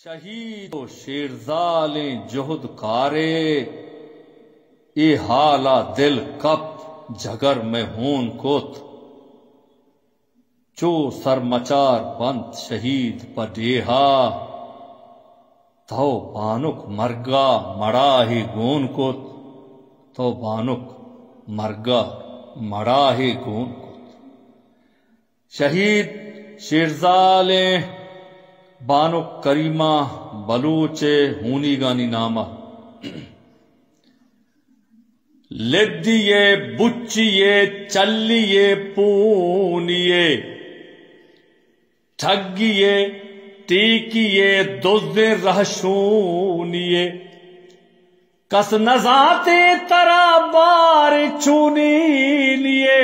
شہید و شیرزال جہد کارے، اے حالا دل کپ جگر میں ہون کوت، چو سرمچار بند شہید پڈیہا، تو بانک مرگا مڑا ہی گون کوت، تو بانک مرگا مڑا ہی گون کوت۔ شہید شیرزال بانک کریمہ بلوچ ہونی گانی نامہ، لدیے بچیے چلیے پونیے، ٹھگیے ٹیکیے دوزے رہشونیے، کس نزاتے ترا بار چونی لیے،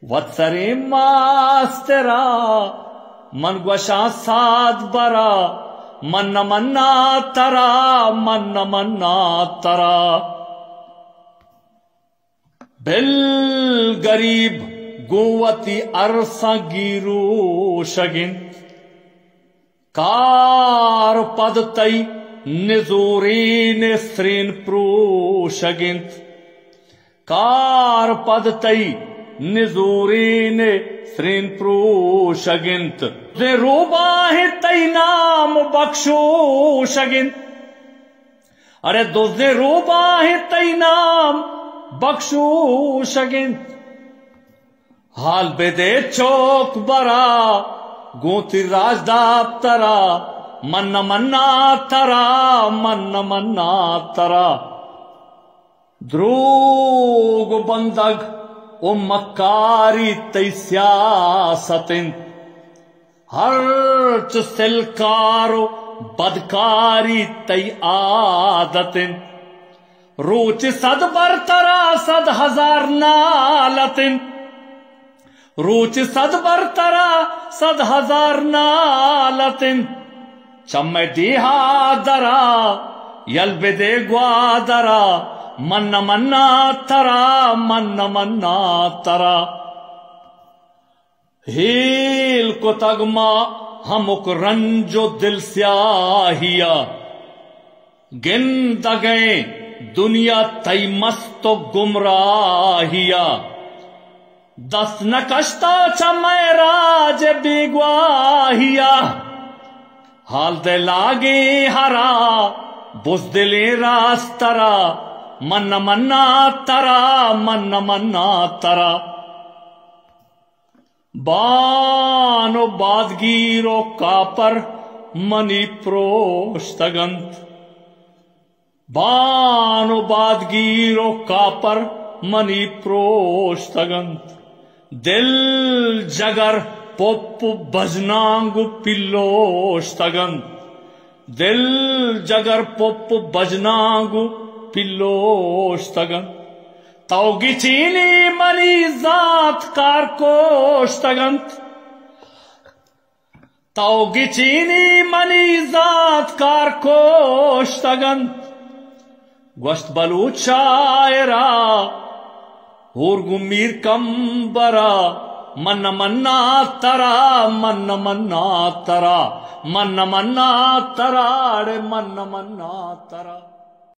وتسرے ماسترا من گوشا ساد برا، من منا ترا من منا ترا، بل غریب گوتی عرصہ گیرو شگن، کار پد تئی نزورین سرین پرو شگن، کار پد تئی نزورین سرین پرو شگنت، زے روباہ تئی نام بخشو شگنت، ارے دوزے روباہ تئی نام بخشو شگنت، حال بے دے چوک برا گوتی راج داب ترا، من منا ترا من منا ترا، دروگ بندگ او مکاری تی سیاستن، ہرچ سلکارو بدکاری تی عادتن، روچ صد برترا 100,000 نالتن، روچ صد برترا 100,000 نالتن، چم دیہا درا یل بدے گوادرا، من منا ترا من منا ترا، ہیل کو تگما ہمک رنجو دل سیاہیا، گند گئے دنیا تی مست و گمراہیا، دست نکشتا چمے راج بیگواہیا، حال دے لاگے ہرا بزدلے راسترا، من منا ترا من منا ترا، بانو بادگیرو کاپر منی پروشتگنت، بانو بادگیرو کاپر منی پروشتگنت، دل جگر پوپ بجنانگو پلوشتگنت، دل جگر پوپ بجنانگو پلوشتگنت، توگی چینی منی ذات کار کوشتگنت، توگی چینی منی ذات کار کوشتگنت، گوشت بلوچ شاعرا ہورگو میر کمبرا، من منا ترا من منا ترا من منا ترا من منا ترا۔